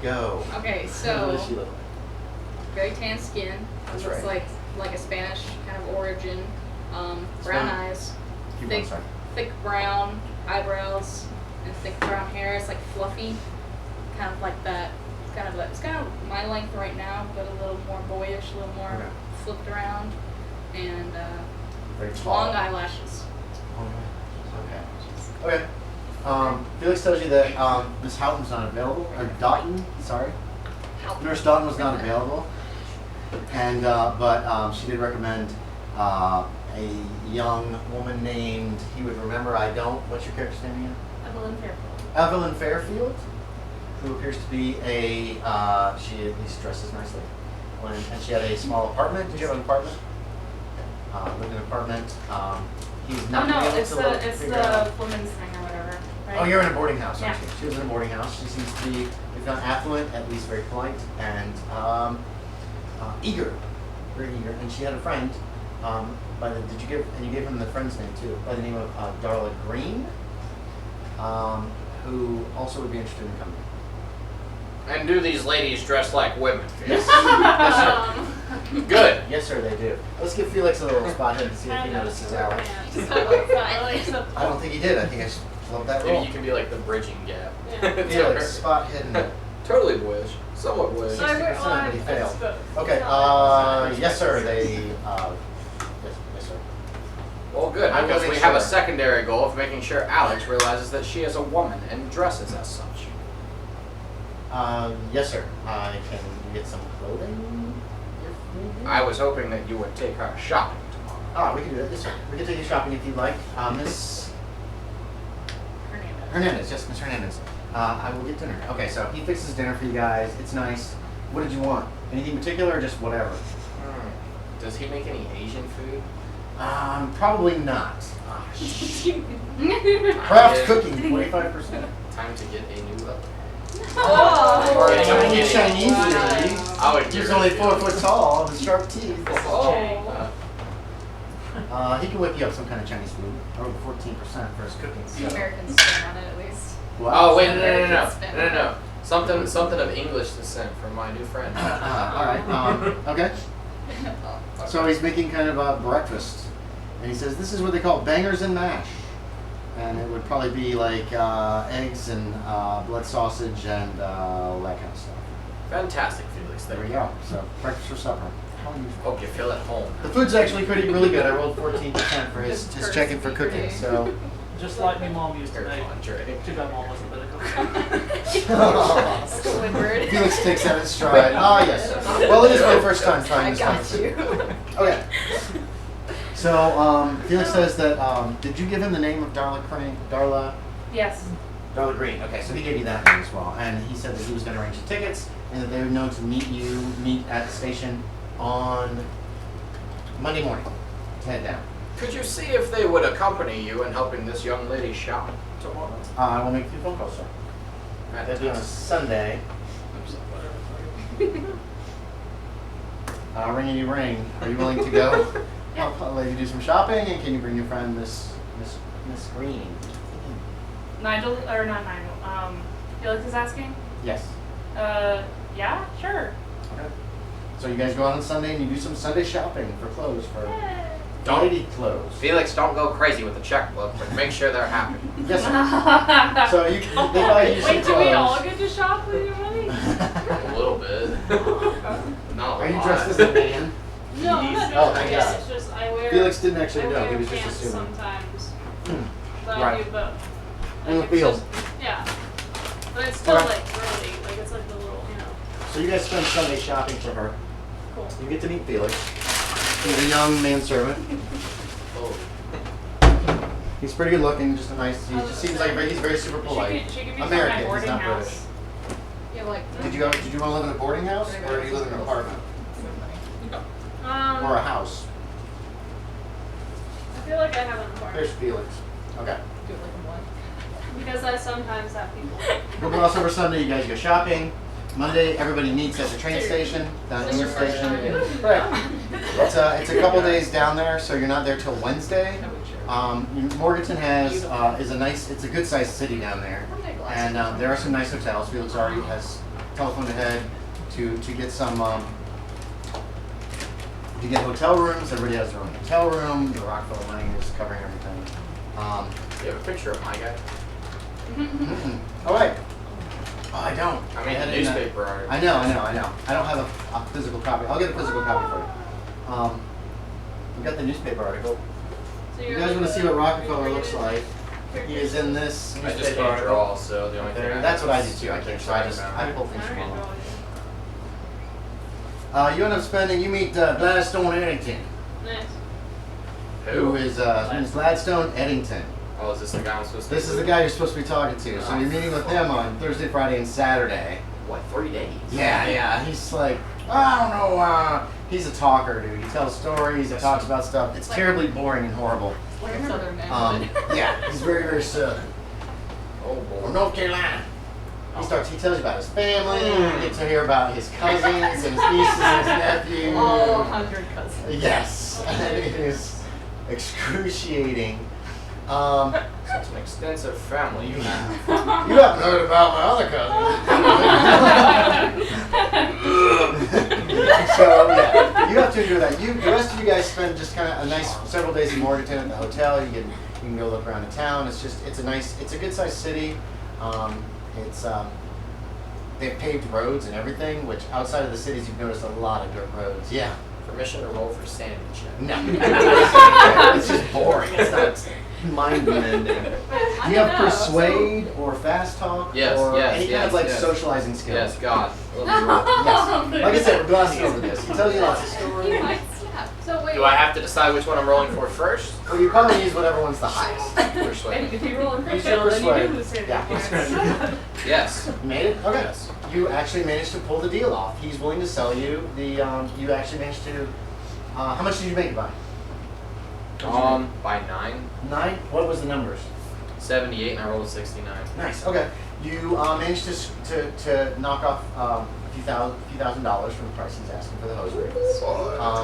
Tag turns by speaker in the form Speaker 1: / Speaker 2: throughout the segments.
Speaker 1: Go.
Speaker 2: Okay,
Speaker 1: What
Speaker 2: so
Speaker 1: does she look like?
Speaker 2: very tan skin.
Speaker 1: That's
Speaker 2: Looks
Speaker 1: right.
Speaker 2: like a Spanish kind of origin. Brown eyes.
Speaker 1: Keep
Speaker 2: Thick,
Speaker 1: on, sorry.
Speaker 2: thick brown eyebrows and thick brown hair. It's like fluffy, kind of like that. It's kind of my length right now, but a little more boyish, a little more
Speaker 1: Okay.
Speaker 2: flipped around, and
Speaker 1: Very tall.
Speaker 2: long eyelashes.
Speaker 1: Okay. Felix tells you that Miss Houghton's not available, or Doughton, sorry. Nurse Doughton was not available, and but she did recommend a young woman named, he would remember, I don't, what's your character's name again?
Speaker 2: Evelyn Fairfield.
Speaker 1: Evelyn Fairfield, who appears to be a, she at least dresses nicely. And she had a small apartment. Did you have an apartment? Lived in an apartment. He's not
Speaker 2: no,
Speaker 1: able
Speaker 2: it's
Speaker 1: to
Speaker 2: the
Speaker 1: figure out.
Speaker 2: women's thing or whatever. Right?
Speaker 1: Oh, you're in a boarding house, aren't
Speaker 2: Yeah.
Speaker 1: you? She was in a boarding house. She seems to be, if not affluent, at least very polite and eager, very eager. And she had a friend. You gave him the friend's name too, by the name of Darla Greene, who also would be interested in coming.
Speaker 3: And do these ladies dress like women?
Speaker 1: Yes. Yes, sir.
Speaker 3: Good.
Speaker 1: Yes, sir, they do. Let's give Felix a little spot hit and see if he notices Alex. I don't think he did. I think I just love that roll.
Speaker 3: Maybe you can be like the bridging gap.
Speaker 1: Felix, spot hidden.
Speaker 3: Totally boyish. Somewhat boyish.
Speaker 1: 60%, but he failed. Okay, yes, sir, they, yes, sir.
Speaker 3: Well, good,
Speaker 1: I'm
Speaker 3: because
Speaker 1: gonna
Speaker 3: we
Speaker 1: make
Speaker 3: have a
Speaker 1: sure.
Speaker 3: secondary goal of making sure Alex realizes that she is a woman and dresses as such.
Speaker 1: Yes, sir. I can get some clothing. If needed.
Speaker 3: I was hoping that you would take her shopping tomorrow.
Speaker 1: Ah, we can do that. Yes, sir. We can take you shopping if you'd like. Miss Hernandez. Yes, Miss Hernandez. I will get dinner. Okay, so he fixes dinner for you guys. It's nice. What did you want? Anything particular or just whatever?
Speaker 3: Does he make any Asian food?
Speaker 1: Probably not.
Speaker 3: Ah,
Speaker 1: Craft cooking, 25%.
Speaker 3: Time to get a new look.
Speaker 2: Oh.
Speaker 3: Or
Speaker 1: Chinese,
Speaker 3: getting
Speaker 1: Chinese
Speaker 2: Wow.
Speaker 1: lady.
Speaker 3: I would
Speaker 1: He's
Speaker 3: get
Speaker 1: only
Speaker 3: rid
Speaker 1: 4
Speaker 3: of
Speaker 1: foot tall with sharp teeth.
Speaker 3: Oh.
Speaker 1: He can whip you up some kind of Chinese food. Over 14% for his cooking.
Speaker 2: The
Speaker 1: So.
Speaker 2: American spin on it at least.
Speaker 1: What?
Speaker 3: Oh wait, no. Something of English descent from my new friend.
Speaker 1: All right. Okay. So he's making kind of a breakfast, and he says this is what they call bangers and mash, and it would probably be like eggs and blood sausage and all that kind of stuff.
Speaker 3: Fantastic, Felix.
Speaker 1: There we go. So breakfast for supper.
Speaker 3: Hope you feel at home.
Speaker 1: The food's actually really good. I rolled 14% for his check-in for cooking. So.
Speaker 4: Just like my mom used to
Speaker 3: Very
Speaker 4: make.
Speaker 3: entree.
Speaker 4: Too bad mom wasn't biblical.
Speaker 2: Squidward.
Speaker 1: Felix takes that in stride. Ah, yes. Well, it is my first time trying
Speaker 2: I
Speaker 1: this
Speaker 2: got
Speaker 1: one.
Speaker 2: you.
Speaker 1: Okay. So Felix says that. Did you give him the name of Darla Greene? Darla
Speaker 2: Yes.
Speaker 1: Greene. Okay, so he gave you that name as well, and he said that he was going to arrange the tickets, and that they would know to meet at the station on Monday morning. Head down.
Speaker 3: Could you see if they would accompany you in helping this young lady shop tomorrow?
Speaker 1: I will make a few phone calls, sir. That'd be on a Sunday. Ringity ring. Are you willing to go help a lady do some shopping? And can you bring your friend Miss Greene?
Speaker 5: Nigel, or not Nigel, Felix is asking?
Speaker 1: Yes.
Speaker 5: Yeah, sure.
Speaker 1: Okay. So you guys go out on Sunday and you do some Sunday shopping for clothes for
Speaker 3: Don't-
Speaker 1: lady clothes.
Speaker 3: Felix, don't go crazy with the checkbook, but make sure they're happy.
Speaker 1: Yes, sir. So you they buy you some
Speaker 5: Wait, do we all
Speaker 1: clothes.
Speaker 5: get to shop with your money?
Speaker 3: A little bit. Not a
Speaker 1: Are you
Speaker 3: lot.
Speaker 1: dressed as a man?
Speaker 5: No, I'm not
Speaker 1: Oh,
Speaker 5: dressed
Speaker 1: thank
Speaker 5: like
Speaker 1: God.
Speaker 5: that. It's just I wear.
Speaker 1: Felix didn't actually
Speaker 5: I
Speaker 1: know.
Speaker 5: wear
Speaker 1: He was just
Speaker 5: pants
Speaker 1: assuming.
Speaker 5: sometimes.
Speaker 1: Hmm.
Speaker 5: But
Speaker 1: Right.
Speaker 5: I do both.
Speaker 1: In the
Speaker 5: it's
Speaker 1: field.
Speaker 5: just- yeah. But it's still
Speaker 1: Okay.
Speaker 5: like early. Like it's like the little,
Speaker 1: So you guys spend Sunday shopping for her.
Speaker 5: cool.
Speaker 1: You get to meet Felix. He's a young manservant.
Speaker 3: Oh.
Speaker 1: He's pretty good looking, just a nice. He just seems like he's very super polite.
Speaker 5: She can be
Speaker 1: American,
Speaker 5: from my
Speaker 1: he's
Speaker 5: boarding
Speaker 1: not
Speaker 5: house.
Speaker 2: Yeah, like.
Speaker 1: Did you want to live in a boarding house or do you live in an apartment or a house?
Speaker 5: I feel like I have an apartment
Speaker 1: There's Felix. Okay.
Speaker 2: Do it like in one.
Speaker 5: because I sometimes have people.
Speaker 1: We'll crossover Sunday. You guys go shopping. Morganton, everybody meets at the train station, down at the station. Right. It's a couple days down there, so you're not there till Wednesday. Morganton is a good sized city down there, and there are some nice hotels. Felix already has telephoned ahead to get some to get hotel rooms. Everybody has their own hotel room. The Rockefeller money is covering everything.
Speaker 3: You have a picture of my guy?
Speaker 1: Oh wait. Oh, I don't.
Speaker 3: I mean,
Speaker 1: had
Speaker 3: a
Speaker 1: it in
Speaker 3: newspaper article.
Speaker 1: I know. I don't have a physical copy. I'll get a physical copy for you. We got the newspaper article.
Speaker 2: So
Speaker 1: You guys want to see what Rockefeller looks like? He is in this
Speaker 3: I
Speaker 1: newspaper
Speaker 3: just can't
Speaker 1: article.
Speaker 3: draw, so the only thing
Speaker 1: That's what I do
Speaker 3: is
Speaker 1: too. I
Speaker 3: keep
Speaker 1: can't. So I
Speaker 3: talking
Speaker 1: pull
Speaker 3: about
Speaker 1: things
Speaker 5: I
Speaker 1: from
Speaker 5: don't
Speaker 1: all.
Speaker 5: know.
Speaker 1: You end up spending. You meet Gladstone Edington,
Speaker 5: Nice.
Speaker 1: who is Gladstone Edington.
Speaker 3: Oh, is this the guy I'm supposed to
Speaker 1: This is the guy you're supposed to be talking to. So you're meeting with him on Thursday, Friday, and Saturday.
Speaker 3: What, 3 days?
Speaker 1: Yeah. He's like, I don't know. He's a talker, dude. He tells stories. He talks about stuff. It's terribly boring and horrible.
Speaker 2: Like a southern man.
Speaker 1: Yeah, he's very, very southern.
Speaker 3: Oh, boy.
Speaker 1: From North Carolina. He tells you about his family. You get to hear about his cousins and his nieces and his nephews.
Speaker 5: All 100 cousins.
Speaker 1: Yes, it is excruciating.
Speaker 3: Such an extensive family you have.
Speaker 1: You haven't heard about my other cousin. So yeah, you have to endure that. The rest of you guys spend just kind of a nice several days in Morganton at the hotel. You can go look around the town. It's a good sized city. They have paved roads and everything, which outside of the cities you've noticed a lot of dirt roads. Yeah.
Speaker 3: Permission to roll for sanity check.
Speaker 1: No. It's just boring. It's not mind bending. Do you have persuade or fast talk?
Speaker 3: Yes,
Speaker 1: or
Speaker 3: yes,
Speaker 1: any kind
Speaker 3: yes,
Speaker 1: of like
Speaker 3: yes.
Speaker 1: socializing skills?
Speaker 3: Yes, God. Let me roll.
Speaker 1: Yes. Like I said, we're glossing over this. He tells you lots of stories.
Speaker 2: You might slap. So wait.
Speaker 3: Do I have to decide which one I'm rolling for first?
Speaker 1: Well, you probably use whatever one's the highest.
Speaker 3: Persuade.
Speaker 5: If you roll in
Speaker 1: Use your
Speaker 5: persuade, then you
Speaker 1: persuade.
Speaker 5: do the
Speaker 1: Yeah.
Speaker 5: saving
Speaker 3: Yes.
Speaker 1: You made it? Okay.
Speaker 3: Yes.
Speaker 1: You actually managed to pull the deal off. He's willing to sell you the. You actually managed to. How much did you make it by?
Speaker 3: By 9.
Speaker 1: 9? What was the numbers?
Speaker 3: 78 and I rolled a 69.
Speaker 1: Nice. Okay. You managed to knock off a few thousand dollars from the price he's asking for the hosiery.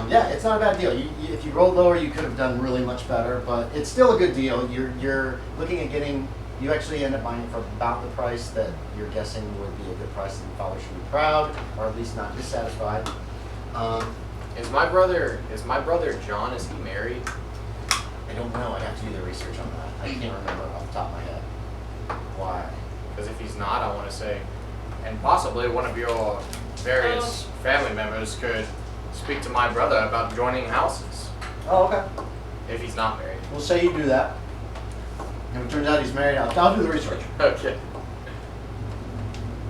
Speaker 1: Yeah, it's not a bad deal. If you rolled lower, you could have done really much better, but it's still a good deal. You're looking at getting. You actually end up buying it for about the price that you're guessing would be a good price, and you probably should be proud, or at least not dissatisfied.
Speaker 3: Is my brother John, is he married?
Speaker 1: I don't know. I'd have to do the research on that. I can't remember off the top of my head. Why?
Speaker 3: Because if he's not, I want to say, and possibly one of your various family members could speak to my brother about joining houses.
Speaker 1: Oh, okay.
Speaker 3: If he's not married.
Speaker 1: We'll say you do that. If it turns out he's married, I'll do the research.
Speaker 3: Okay.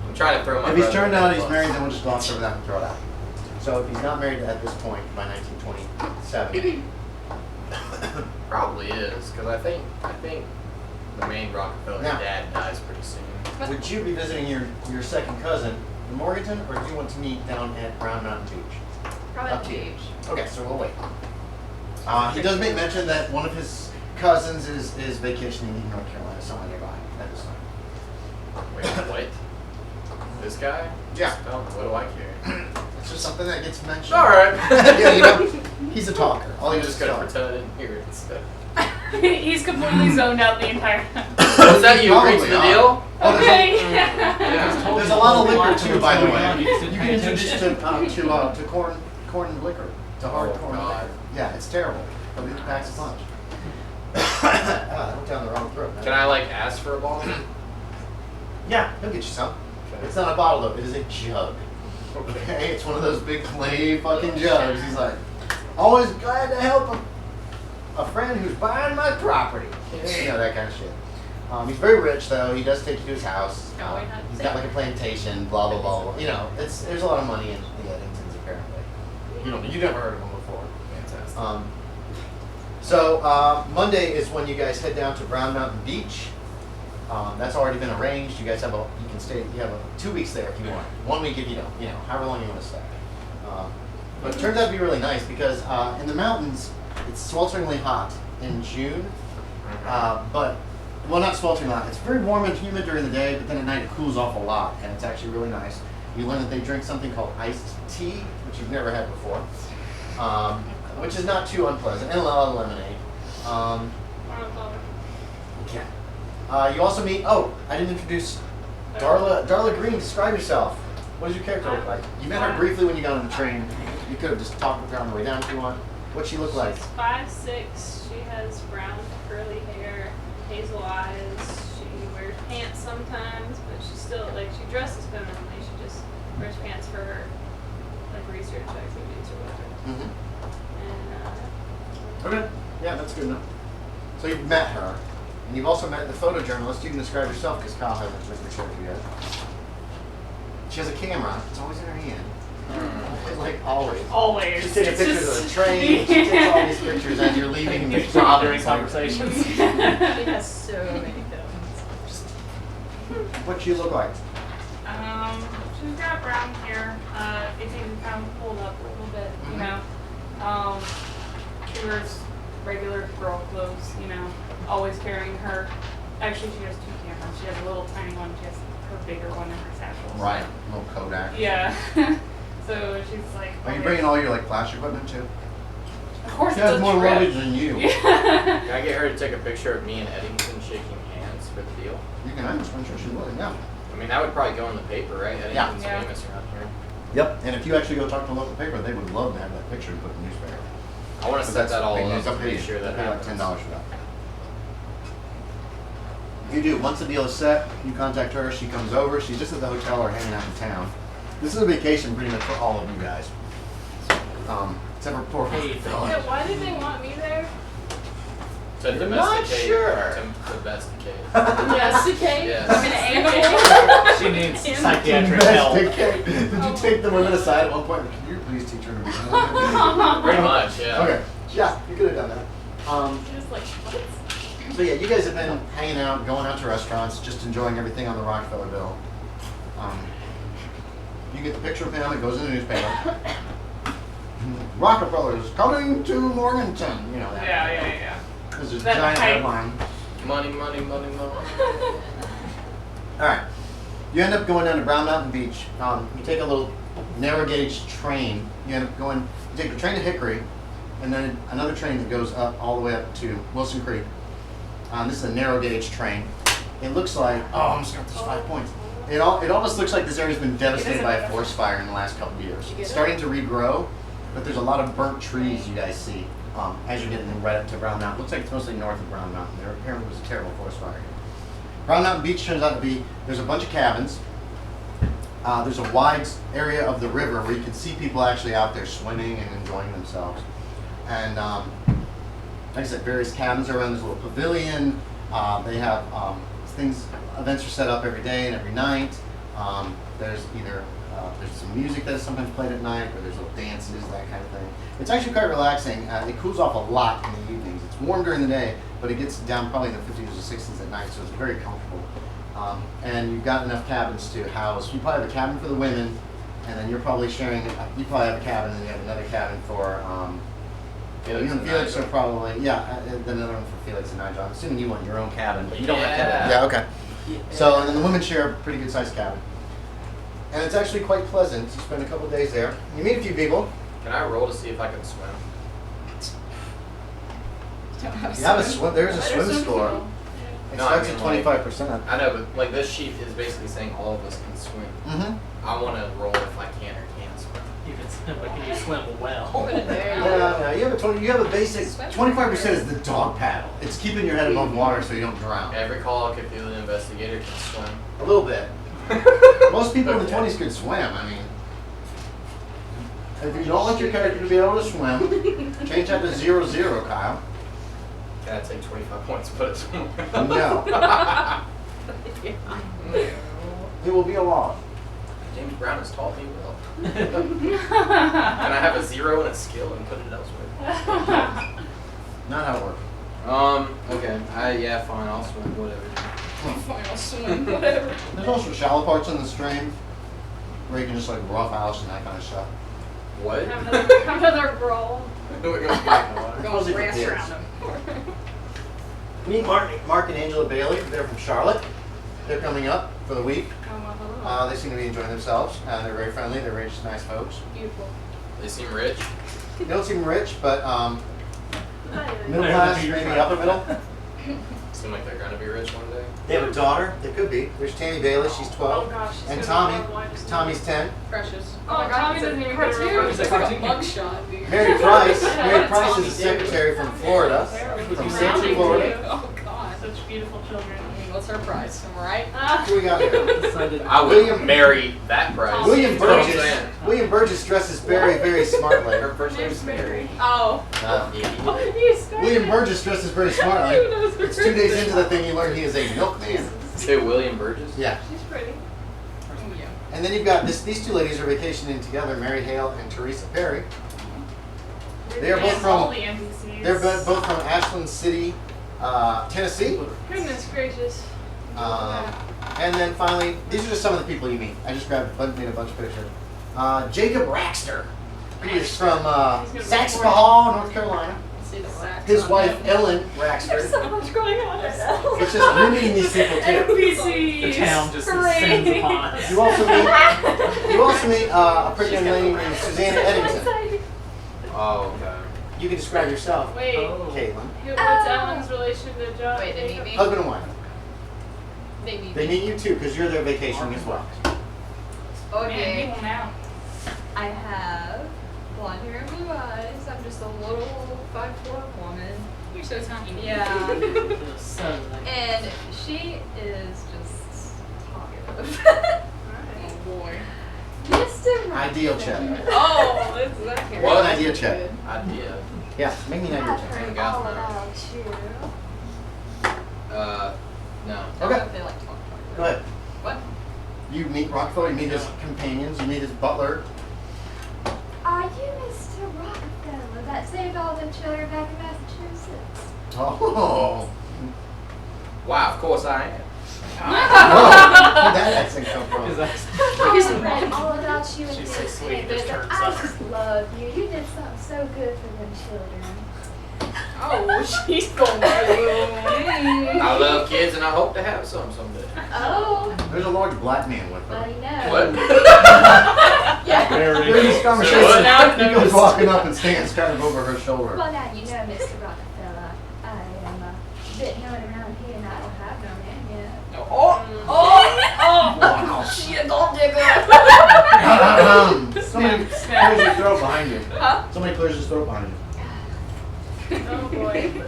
Speaker 3: I'm trying to throw my
Speaker 1: If he's
Speaker 3: brother
Speaker 1: turned
Speaker 3: under
Speaker 1: out
Speaker 3: the
Speaker 1: he's
Speaker 3: bus.
Speaker 1: married, then we'll just gloss over that and throw it out. So if he's not married at this point by 1927,
Speaker 3: Probably is, because I think the main Rockefeller
Speaker 1: Now-
Speaker 3: dad dies pretty soon.
Speaker 1: would you be visiting your second cousin in Morganton, or do you want to meet down at Brown Mountain Beach?
Speaker 2: Probably
Speaker 1: Up
Speaker 2: the
Speaker 1: to you.
Speaker 2: beach.
Speaker 1: Okay, so we'll wait. He does make mention that one of his cousins is vacationing in North Carolina, somewhere nearby at this time.
Speaker 3: Wait, what? This guy?
Speaker 1: Yeah.
Speaker 3: Oh, what do I care?
Speaker 1: It's just something that gets mentioned.
Speaker 3: All right.
Speaker 1: Yeah, you know, he's a talker. All he
Speaker 3: I'm
Speaker 1: does
Speaker 3: just
Speaker 1: is
Speaker 3: gonna
Speaker 1: talk.
Speaker 3: pretend I didn't hear it instead.
Speaker 5: He's completely zoned out the entire time.
Speaker 3: Was that you agreed to the
Speaker 1: Probably
Speaker 3: deal?
Speaker 1: Oh, there's
Speaker 5: Okay.
Speaker 3: Yeah.
Speaker 1: There's a lot of liquor too, by the way.
Speaker 4: You
Speaker 1: You can introduce to corn liquor, to hard
Speaker 3: Oh,
Speaker 1: corn
Speaker 3: God.
Speaker 1: liquor. Yeah, it's terrible. But it packs a punch. I went down the wrong throat. man.
Speaker 3: Can I like ask for a bottle?
Speaker 1: Yeah, he'll get you some. It's not a bottle though, it is a jug. Okay, it's one of those big clay fucking jugs. He's like, always glad to help a friend who's buying my property. You know, that kind of shit. He's very rich though. He does take you to his house.
Speaker 2: Oh, we had
Speaker 1: He's
Speaker 2: to
Speaker 1: got
Speaker 2: say.
Speaker 1: like a plantation. Blah blah blah. Blah. You know, there's a lot of money in the Edingtons apparently. You never heard of them before.
Speaker 3: Fantastic.
Speaker 1: So Monday is when you guys head down to Brown Mountain Beach. That's already been arranged. You guys have you can stay. You have 2 weeks there if you want. 1 week if you don't. You know, however long you want to stay. But it turns out to be really nice because in the mountains it's swelteringly hot in June. But well, not sweltering hot. It's very warm and humid during the day, but then at night it cools off a lot, and it's actually really nice. You learn that they drink something called iced tea, which you've never had before, which is not too unpleasant, and a lot of lemonade. Yeah. You also meet. Oh, I didn't introduce Darla. Darla Greene. Describe yourself. What does your character look like? You met her briefly when you got on the train. You could have just talked with her on the way down if you want. What'd she look like?
Speaker 5: She's 5'6". She has brown curly hair, hazel eyes. She wears pants sometimes, but she's still like she dresses femininely. She just wears pants for her like research activities or whatever.
Speaker 1: Mm-hmm.
Speaker 5: And
Speaker 1: Okay. Yeah, that's good enough. So you've met her, and you've also met the photojournalist. You can describe yourself because Kyle hasn't met your character yet. She has a camera. It's always in her hand. Like always.
Speaker 5: always.
Speaker 1: She's taking
Speaker 5: It's
Speaker 1: pictures
Speaker 5: just-
Speaker 1: of the train. She takes all these pictures as you're leaving and pictures of
Speaker 4: During conversations.
Speaker 2: She has so many films.
Speaker 1: What she look like?
Speaker 5: She's got brown hair. It can kind of pulled up a little bit, you know. She wears regular girl clothes, you know. Always carrying her. Actually, she has two cameras. She has a little tiny one. She has her bigger one in her satchel. so-
Speaker 1: Right, little Kodak.
Speaker 5: Yeah. So she's like.
Speaker 1: Are you
Speaker 5: always-
Speaker 1: bringing all your like flash equipment too?
Speaker 5: Of course,
Speaker 1: She
Speaker 5: it's
Speaker 1: has
Speaker 5: a
Speaker 1: more
Speaker 5: trip.
Speaker 1: luggage than you.
Speaker 5: Yeah.
Speaker 3: Can I get her to take a picture of me and Edington shaking hands for the deal?
Speaker 1: You can. I'm sure she would. Yeah.
Speaker 3: I mean, that would probably go in the paper, right? Edington's
Speaker 5: Yeah.
Speaker 3: famous around here.
Speaker 1: Yep. And if you actually go talk to a local paper, they would love to have that picture and put in the newspaper.
Speaker 3: I want to set that all
Speaker 1: big
Speaker 3: up
Speaker 1: news.
Speaker 3: to
Speaker 1: They'll pay
Speaker 3: make
Speaker 1: you.
Speaker 3: sure that
Speaker 1: They'll pay like
Speaker 3: happens.
Speaker 1: $10 for that. You do. Once the deal is set, you contact her. She comes over. She's just at the hotel or hanging out in town. This is a vacation pretty much for all of you guys. Except for poor
Speaker 4: Hey,
Speaker 1: Phil.
Speaker 5: Yeah, why did they want me there?
Speaker 3: To
Speaker 1: You're not
Speaker 3: domesticate.
Speaker 1: sure.
Speaker 3: To domesticate.
Speaker 2: Domesticate?
Speaker 3: Yes.
Speaker 2: I'm an animal.
Speaker 4: She needs psychiatric help.
Speaker 1: Investigate. Did you take the women aside at one point? Can you please teach her to be?
Speaker 3: Pretty much, yeah.
Speaker 1: Okay. Yeah, you could have done that.
Speaker 5: Just like, what?
Speaker 1: So yeah, you guys have been hanging out, going out to restaurants, just enjoying everything on the Rockefeller bill. You get the picture of him, it goes in the newspaper. Rockefeller's coming to Morganton, you know that.
Speaker 5: Yeah.
Speaker 1: There's a
Speaker 5: That
Speaker 1: giant
Speaker 5: hype.
Speaker 1: headline.
Speaker 3: Money, money, money, money.
Speaker 1: Alright. You end up going down to Brown Mountain Beach. You take a little narrow gauge train. You end up going, you take the train to Hickory, and then another train that goes up all the way up to Wilson Creek. This is a narrow gauge train. It looks like, oh, I'm just going to those 5 points. It almost looks like this area's been devastated by a forest fire in the last couple of years. It's starting to regrow, but there's a lot of burnt trees you guys see as you're getting right up to Brown Mountain. Looks like it's mostly north of Brown Mountain. There apparently was a terrible forest fire here. Brown Mountain Beach turns out to be, there's a bunch of cabins. There's a wide area of the river where you can see people actually out there swimming and enjoying themselves. And like I said, various cabins are around. There's a little pavilion. They have events are set up every day and every night. There's either there's some music that is sometimes played at night, or there's little dances, that kind of thing. It's actually quite relaxing. It cools off a lot in the evenings. It's warm during the day, but it gets down probably in the 50s or 60s at night, so it's very comfortable. And you've got enough cabins to house. You probably have a cabin for the women, and then you're probably sharing. You probably have a cabin, and you have another cabin for.
Speaker 3: Felix
Speaker 1: You and
Speaker 3: and
Speaker 1: Felix
Speaker 3: Nigel.
Speaker 1: are probably, then another one for Felix and Nigel. I'm assuming you want your own cabin, but you don't have
Speaker 3: Yeah.
Speaker 1: cabin. Yeah, okay. So, and then the women share a pretty good sized cabin. And it's actually quite pleasant. You spend a couple of days there. You meet a few people.
Speaker 3: Can I roll to see if I can swim?
Speaker 2: Don't have
Speaker 1: You have a
Speaker 2: swim.
Speaker 1: swim, there's a
Speaker 5: Better
Speaker 1: swim
Speaker 5: swim
Speaker 1: score.
Speaker 5: pool.
Speaker 1: It
Speaker 3: No, I
Speaker 1: starts
Speaker 3: mean,
Speaker 1: at
Speaker 3: like-
Speaker 1: 25%.
Speaker 3: I know, but like this sheet is basically saying all of us can swim.
Speaker 1: Mm-hmm.
Speaker 3: I want to roll if I can or can't swim.
Speaker 4: You can swim, but can you swim well?
Speaker 2: There you
Speaker 1: Yeah,
Speaker 2: go.
Speaker 1: yeah, you have a basic,
Speaker 2: Swim
Speaker 1: 25% is the dog paddle. It's keeping your head above water so you don't drown.
Speaker 3: Every Call of Cthulhu investigator can swim.
Speaker 1: A little bit. Most people in the
Speaker 3: Okay.
Speaker 1: 20s could swim, I mean. If you don't want your character to be able to swim, change that to 0-0, Kyle.
Speaker 3: Can I take 25 points and put it somewhere?
Speaker 1: No. It will be a loss.
Speaker 3: James Brown has taught me well. Can I have a 0 and a skill and put it elsewhere?
Speaker 1: Not how it works.
Speaker 3: Okay. Yeah, fine. I'll swim. Whatever.
Speaker 2: Final swim, whatever.
Speaker 1: There's also shallow parts in the stream where you can just like rough house and that kind of stuff.
Speaker 3: What?
Speaker 5: Have another roll.
Speaker 2: We're
Speaker 1: Mostly
Speaker 2: going
Speaker 1: for
Speaker 2: grass
Speaker 1: kids.
Speaker 2: around them.
Speaker 1: Meet Mark and Angela Bailey. They're from Charlotte. They're coming up for the week.
Speaker 5: Oh, well, hello.
Speaker 1: They seem to be enjoying themselves. They're very friendly. They're very just nice folks.
Speaker 5: Beautiful.
Speaker 3: They seem rich.
Speaker 1: They don't seem rich, but
Speaker 5: Hi,
Speaker 1: middle class, maybe upper middle.
Speaker 3: seem like they're gonna be rich one day.
Speaker 1: They have a daughter. They could be. There's Tammy Bailey. She's 12.
Speaker 5: Oh gosh, she's
Speaker 1: And
Speaker 5: gonna
Speaker 1: Tommy.
Speaker 5: be blind.
Speaker 1: Tommy's 10.
Speaker 2: Precious.
Speaker 5: Oh, Tommy doesn't even get a real
Speaker 2: It's like a mugshot, dude.
Speaker 1: Mary Price.
Speaker 5: Yeah,
Speaker 1: Mary
Speaker 5: what
Speaker 1: Price
Speaker 5: Tommy
Speaker 1: is a
Speaker 5: do?
Speaker 1: secretary from Florida. From Central Florida.
Speaker 2: Oh god.
Speaker 5: Such beautiful children.
Speaker 2: I mean, what's her price? Am I right?
Speaker 1: Who we got here?
Speaker 4: Decided.
Speaker 3: I would
Speaker 1: William-
Speaker 3: marry that price.
Speaker 1: William
Speaker 3: That's what I'm
Speaker 1: Burgess.
Speaker 3: saying.
Speaker 1: William Burgess dresses very, very smartly.
Speaker 3: Her first name's Mary.
Speaker 2: Oh.
Speaker 1: William Burgess dresses very smartly.
Speaker 2: Who knows her
Speaker 1: It's 2 days
Speaker 2: birthday?
Speaker 1: into the thing you learn he is a milkman.
Speaker 3: Say William Burgess?
Speaker 1: Yeah.
Speaker 5: She's pretty.
Speaker 2: Yeah.
Speaker 1: And then you've got these two ladies are vacationing together, Mary Hale and Teresa Perry. They are both
Speaker 5: And all
Speaker 1: from
Speaker 5: the NPCs.
Speaker 1: they're both from Ashland City, Tennessee.
Speaker 5: Goodness gracious.
Speaker 1: And then finally, these are just some of the people you meet. I just made a bunch of pictures. Jacob Raxter. He is from Saxonhall, North Carolina.
Speaker 2: See the sax
Speaker 1: His
Speaker 2: on him.
Speaker 1: wife Ellen Raxter.
Speaker 5: So much going on right now.
Speaker 1: It's just you're meeting these people too.
Speaker 5: NPCs.
Speaker 4: The town just
Speaker 5: Hooray.
Speaker 4: descends upon us.
Speaker 1: You also meet a pretty young lady named Suzanna Edington.
Speaker 3: Oh, okay.
Speaker 1: You can describe yourself,
Speaker 5: Wait,
Speaker 4: Oh.
Speaker 1: Caitlin.
Speaker 5: what's Ellen's relation to John?
Speaker 2: Wait, they meet me?
Speaker 1: Husband and wife.
Speaker 2: They need
Speaker 1: They
Speaker 2: me.
Speaker 1: meet you too because you're there vacationing as well.
Speaker 5: Man,
Speaker 2: Okay.
Speaker 5: people now.
Speaker 2: I have blonde hair and blue eyes. I'm just a little 5'4" woman. You're so tiny. Yeah.
Speaker 4: So nice.
Speaker 2: And she is just talkative. Oh boy.
Speaker 5: Mr.
Speaker 1: Ideal check.
Speaker 2: Oh, that's that.
Speaker 1: What an idea check.
Speaker 3: Idea.
Speaker 1: Yeah, make me an ideal check.
Speaker 3: Heard all
Speaker 5: about you.
Speaker 3: No.
Speaker 1: Okay.
Speaker 2: They like talk.
Speaker 1: Go ahead.
Speaker 2: What?
Speaker 1: You meet Rockefeller, you meet his companions, you meet his butler.
Speaker 6: Are you Mr. Rockefeller that saved all them children back in Massachusetts?
Speaker 1: Oh.
Speaker 3: Wow, of course I am.
Speaker 1: Where'd that accent come from?
Speaker 4: Because that's
Speaker 6: I read all about you in
Speaker 4: She's
Speaker 6: the
Speaker 4: so sweet, it
Speaker 6: newspapers,
Speaker 4: just
Speaker 6: and
Speaker 4: turns
Speaker 6: I
Speaker 4: up.
Speaker 6: just love you. You did something so good for them children.
Speaker 2: Oh, she's going
Speaker 3: I love kids and I hope to have some someday.
Speaker 6: Oh,
Speaker 1: There's a large black man with
Speaker 6: well,
Speaker 1: them.
Speaker 6: you know.
Speaker 3: What?
Speaker 2: Yeah.
Speaker 1: During this conversation,
Speaker 3: What?
Speaker 2: Now
Speaker 1: he goes walking up and stands kind of over her shoulder.
Speaker 6: Well, now you know, Mr. Rockefeller. I am a bit known around here, and I don't have no man yet.
Speaker 2: Oh.
Speaker 1: Wow.
Speaker 2: She a gold digger.
Speaker 1: Somebody clears your throat behind you.
Speaker 2: Huh?
Speaker 1: Somebody clears his throat behind you.
Speaker 5: Oh boy.
Speaker 1: It's
Speaker 5: Did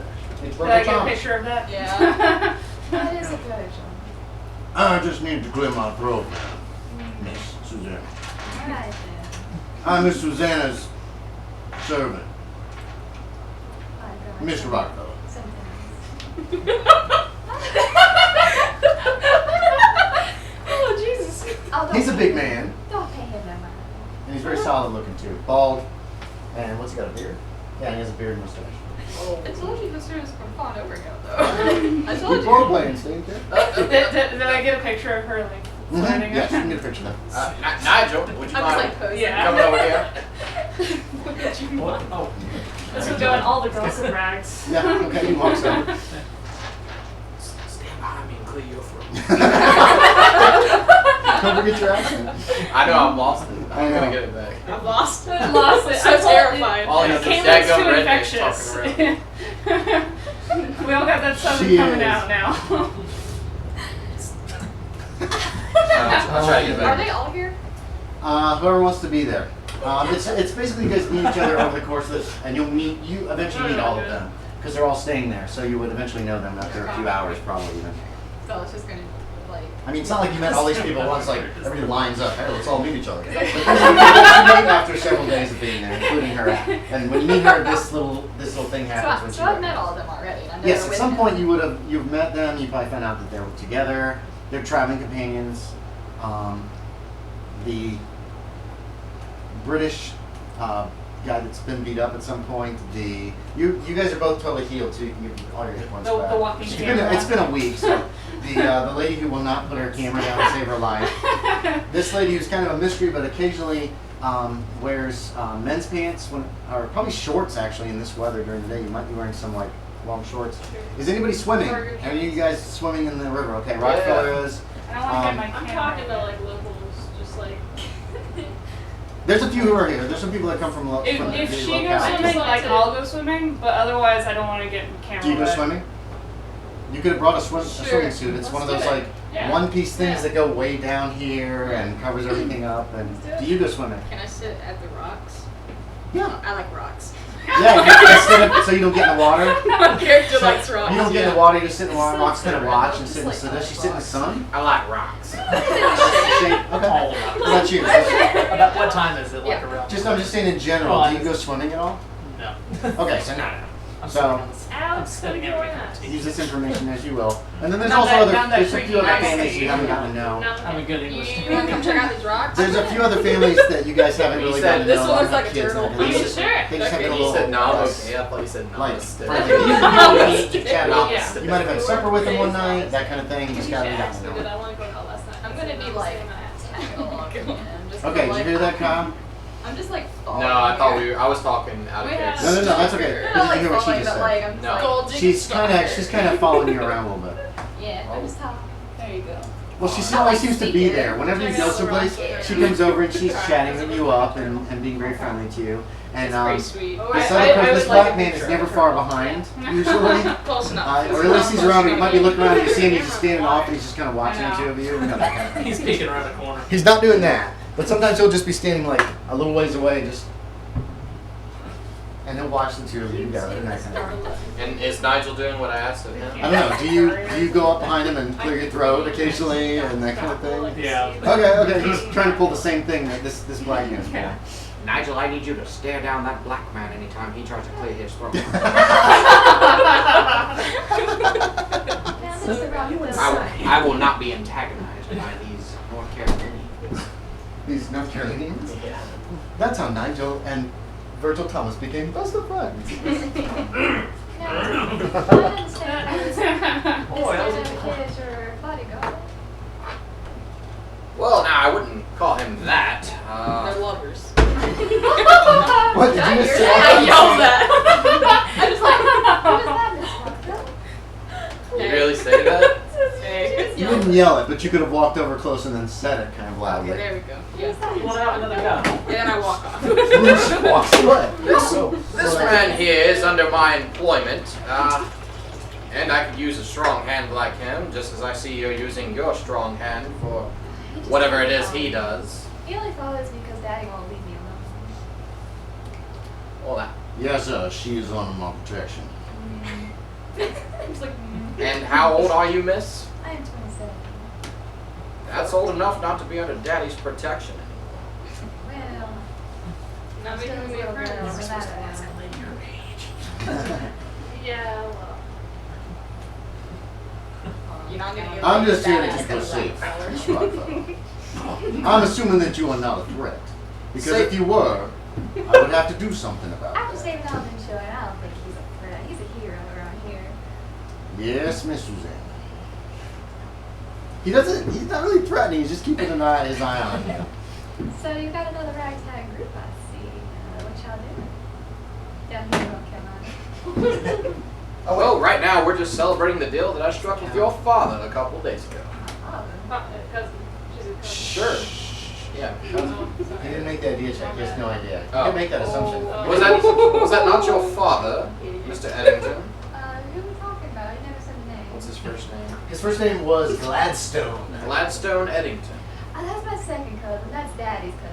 Speaker 5: I
Speaker 1: Brother
Speaker 5: get a
Speaker 1: Thomas.
Speaker 5: picture of that?
Speaker 2: Yeah.
Speaker 6: What is it, Brother John?
Speaker 1: I just need to clear my throat, Miss Suzanna.
Speaker 6: All right, then.
Speaker 1: I'm Miss Susanna's servant,
Speaker 6: I
Speaker 1: Mr. Rockefeller.
Speaker 6: Sometimes.
Speaker 2: Oh Jesus.
Speaker 6: Although
Speaker 1: He's a big man,
Speaker 6: Don't pay him no mind.
Speaker 1: and he's very solid looking too. Bald, and what's he got, a beard? Yeah, he has a beard and mustache.
Speaker 2: I told you this was from Fawn Overkill though. I told
Speaker 1: Good
Speaker 2: you.
Speaker 1: role playing, Steve.
Speaker 5: Did I get a picture of her like sliding
Speaker 1: Yes, you can get a picture of that.
Speaker 3: Nigel, would you
Speaker 2: I'm just
Speaker 3: mind
Speaker 2: like posing.
Speaker 5: Yeah.
Speaker 3: coming over here?
Speaker 2: Would you
Speaker 4: what?
Speaker 2: mind?
Speaker 4: Oh.
Speaker 5: This was doing all the girls in rags.
Speaker 1: Yeah, okay, he walks over.
Speaker 3: Stand behind me and clear your throat.
Speaker 1: Don't forget your accent.
Speaker 3: I know I'm lost.
Speaker 1: I
Speaker 3: I'm
Speaker 1: know.
Speaker 3: gonna get it back.
Speaker 2: I lost it.
Speaker 5: Lost it.
Speaker 2: So
Speaker 5: I told
Speaker 2: terrified.
Speaker 3: All these
Speaker 5: Caitlin's
Speaker 3: daggum
Speaker 5: too
Speaker 3: rednecks
Speaker 5: infectious.
Speaker 3: talking around.
Speaker 5: We all got that southern
Speaker 1: She
Speaker 5: coming
Speaker 1: is.
Speaker 5: out now.
Speaker 3: I'll try to get it
Speaker 2: Are
Speaker 3: back.
Speaker 2: they all here?
Speaker 1: Whoever wants to be there. It's basically you guys meet each other over the course of this, and you eventually meet all of them because they're all staying there. So you would eventually know them after a few hours, probably even.
Speaker 2: So it's just gonna like.
Speaker 1: I mean, it's not like you met all these people once. Like everybody lines up. Hey, let's all meet each other. You meet after several days of being there, including her. And when you meet her, this little thing happens. When
Speaker 2: So
Speaker 1: she
Speaker 2: I've met all of them already. And I'm
Speaker 1: Yes,
Speaker 2: never
Speaker 1: at
Speaker 2: with
Speaker 1: some
Speaker 2: them.
Speaker 1: point you've met them. You probably found out that they were together. They're traveling companions. The British guy that's been beat up at some point. You guys are both totally healed, so you can get all your hit points
Speaker 5: The
Speaker 1: back.
Speaker 5: walking
Speaker 1: It's
Speaker 5: camera.
Speaker 1: been a week. So the lady who will not put her camera down to save her life. This lady who's kind of a mystery, but occasionally wears men's pants or probably shorts actually in this weather during the day. You might be wearing some like long shorts. Is anybody swimming? Are any of you guys swimming in the river? Okay, Rockefeller is.
Speaker 5: I don't want to get my
Speaker 2: I'm
Speaker 5: camera.
Speaker 2: talking to like locals, just like.
Speaker 1: There's a few who are here. There's some people that come from
Speaker 5: If
Speaker 1: the
Speaker 5: she
Speaker 1: locality.
Speaker 5: goes
Speaker 2: I
Speaker 5: swimming,
Speaker 2: just
Speaker 5: like
Speaker 2: like to-
Speaker 5: I'll go swimming, but otherwise I don't want to get camera.
Speaker 1: Do you go
Speaker 5: wet.
Speaker 1: swimming? You could have brought a
Speaker 2: Sure.
Speaker 1: swimming suit. It's one of those
Speaker 2: Let's do it.
Speaker 1: like
Speaker 5: Yeah.
Speaker 1: one-piece things that go way down here and covers everything up. And
Speaker 5: Let's do it.
Speaker 1: do you go swimming?
Speaker 2: Can I sit at the rocks?
Speaker 1: Yeah.
Speaker 2: I like rocks.
Speaker 1: Yeah. So you don't get in the water.
Speaker 2: My character
Speaker 1: So
Speaker 2: likes rocks.
Speaker 1: you don't get in the water. You just sit in the water. Rocks kind of watch and
Speaker 2: Just
Speaker 1: sit in the sun.
Speaker 2: like
Speaker 1: Does she sit in the sun?
Speaker 3: I like rocks.
Speaker 1: Shade.
Speaker 4: All
Speaker 1: Okay.
Speaker 4: about
Speaker 1: What about you?
Speaker 4: About what time is it? Like
Speaker 2: Yeah.
Speaker 4: around?
Speaker 1: I'm just saying in general.
Speaker 4: Well,
Speaker 1: Do you go swimming at all?
Speaker 4: No.
Speaker 1: Okay, so no.
Speaker 4: I'm
Speaker 1: So-
Speaker 4: sitting on the I'm
Speaker 5: Alex,
Speaker 4: sitting
Speaker 5: come
Speaker 4: at
Speaker 5: join
Speaker 4: my
Speaker 5: us.
Speaker 1: Use this information as you will. And then there's
Speaker 5: Not
Speaker 1: also
Speaker 5: that-
Speaker 1: other.
Speaker 5: not that
Speaker 1: There's a few
Speaker 5: freaky
Speaker 1: other
Speaker 5: nice
Speaker 1: families
Speaker 5: thing.
Speaker 1: you haven't gotten to know.
Speaker 4: I'm a good English
Speaker 2: You
Speaker 4: teacher.
Speaker 2: want to come check out these rocks?
Speaker 1: There's a few other families that you guys haven't
Speaker 3: He
Speaker 1: really
Speaker 3: said
Speaker 1: gotten to know.
Speaker 2: this one looks
Speaker 1: have
Speaker 2: like a
Speaker 1: kids
Speaker 2: turtle.
Speaker 1: and
Speaker 5: Are you
Speaker 1: everything.
Speaker 5: sure?
Speaker 1: They just have
Speaker 2: Okay.
Speaker 1: a
Speaker 3: He
Speaker 1: little
Speaker 3: said no.
Speaker 1: less,
Speaker 3: Okay, I thought he said no.
Speaker 1: like,
Speaker 3: Still.
Speaker 1: friendly. You might have had supper with them one night, that kind of thing. You just gotta
Speaker 5: Did
Speaker 1: gotten to know.
Speaker 5: I want to go out last night?
Speaker 2: I'm gonna be like tagging along. I'm just
Speaker 1: Okay,
Speaker 2: gonna,
Speaker 1: did you hear that, Kyle?
Speaker 2: I'm just like
Speaker 3: No,
Speaker 2: following
Speaker 3: I thought
Speaker 2: here.
Speaker 3: I was talking out of
Speaker 5: We
Speaker 3: character.
Speaker 5: have-
Speaker 1: No, that's okay.
Speaker 2: Not
Speaker 1: But did you
Speaker 2: like
Speaker 1: hear what she
Speaker 2: following,
Speaker 1: just
Speaker 2: but like
Speaker 1: said?
Speaker 2: I'm just
Speaker 3: No.
Speaker 2: like
Speaker 1: She's kind of following you around a little bit.
Speaker 2: Yeah, I'm just talking. There you go.
Speaker 1: Well, she always seems to be there. Whenever you go someplace, she comes over and she's chatting you up and being very friendly to you. And
Speaker 2: It's pretty sweet.
Speaker 1: this
Speaker 5: I
Speaker 1: other person,
Speaker 5: would
Speaker 1: this
Speaker 5: like
Speaker 1: black
Speaker 5: a
Speaker 1: man is
Speaker 5: picture
Speaker 1: never
Speaker 5: of her.
Speaker 1: far behind, usually.
Speaker 2: Close enough.
Speaker 1: Or at least he's around, he might be looking around and you see him, he's just standing off and he's just kind of watching the two of you. You know, that kind of thing.
Speaker 4: He's peeking around the corner.
Speaker 1: He's not doing that, but sometimes he'll just be standing like a little ways away, and he'll watch the two of you together and that kind of thing.
Speaker 3: And is Nigel doing what I asked of him?
Speaker 1: I don't know, do you go up behind him and clear your throat occasionally and that kind of thing?
Speaker 4: Yeah.
Speaker 1: Okay, he's trying to pull the same thing that this black man's pulling.
Speaker 7: Nigel, I need you to stare down that black man anytime he tries to clear his throat.
Speaker 6: Now, Mr. Rockefeller.
Speaker 7: I will not be antagonized by these North Carolinians.
Speaker 1: These North Carolinians? That's how Nigel and Virgil Thomas became best of friends.
Speaker 6: Now, I understand this
Speaker 4: Boy, that was
Speaker 6: is your bodyguard.
Speaker 3: Well, now I wouldn't call him that.
Speaker 2: They're lovers.
Speaker 1: What, did you just say?
Speaker 2: I yelled that. I'm just like,
Speaker 6: What is that, Miss Rockefeller?
Speaker 3: You really say that?
Speaker 2: hey.
Speaker 1: You didn't yell it, but you could have walked over close and then said it kind of
Speaker 2: Okay,
Speaker 1: loudly.
Speaker 2: there we go.
Speaker 6: What is
Speaker 2: Yeah.
Speaker 6: that?
Speaker 4: You want out another go?
Speaker 2: And I walk off.
Speaker 1: Bruce walks away.
Speaker 3: This man here is under my employment, and I could use a strong hand like him, just as I see you're using your strong hand for
Speaker 6: He just
Speaker 3: whatever it
Speaker 6: doesn't
Speaker 3: is he
Speaker 6: follow me.
Speaker 3: does.
Speaker 6: He only follows me because Daddy won't leave me alone.
Speaker 3: Well, that.
Speaker 1: Yes, sir, she is under my protection.
Speaker 3: And how old are you, miss?
Speaker 6: I am 27.
Speaker 3: That's old enough not to be under Daddy's protection anymore.
Speaker 6: Well,
Speaker 5: Not
Speaker 6: still a
Speaker 5: making me
Speaker 6: little girl
Speaker 5: friends.
Speaker 6: over that one.
Speaker 5: Yeah, well.
Speaker 2: You're not gonna get
Speaker 1: I'm just here to
Speaker 2: badass
Speaker 1: keep her
Speaker 2: like
Speaker 1: safe,
Speaker 2: Rockefeller.
Speaker 1: Miss Rockefeller. I'm assuming that you are not a threat. Because
Speaker 3: Say-
Speaker 1: if you were, I would have to do something about
Speaker 6: After
Speaker 1: that.
Speaker 6: saving all them children, I don't think he's a threat. He's a hero around here.
Speaker 1: Yes, Miss Suzanna. He's not really threatening, he's just keeping his eye on you.
Speaker 6: So you got another ragtag group, I see. What y'all doing? Down here in North Carolina.
Speaker 3: Oh, well, right now we're just celebrating the deal that I struck with your father a couple days ago.
Speaker 6: Oh,
Speaker 5: Cousin. She's a cousin.
Speaker 3: Sure. Yeah.
Speaker 1: He didn't make that idea check, he has no idea. He
Speaker 3: Oh.
Speaker 1: didn't make that assumption.
Speaker 3: Was that not your father, Mr. Edington?
Speaker 6: who are we talking about? You never said the name.
Speaker 3: What's his first name?
Speaker 1: His first name was Gladstone.
Speaker 3: Gladstone Edington.
Speaker 6: Oh, that's my second cousin. That's Daddy's cousin.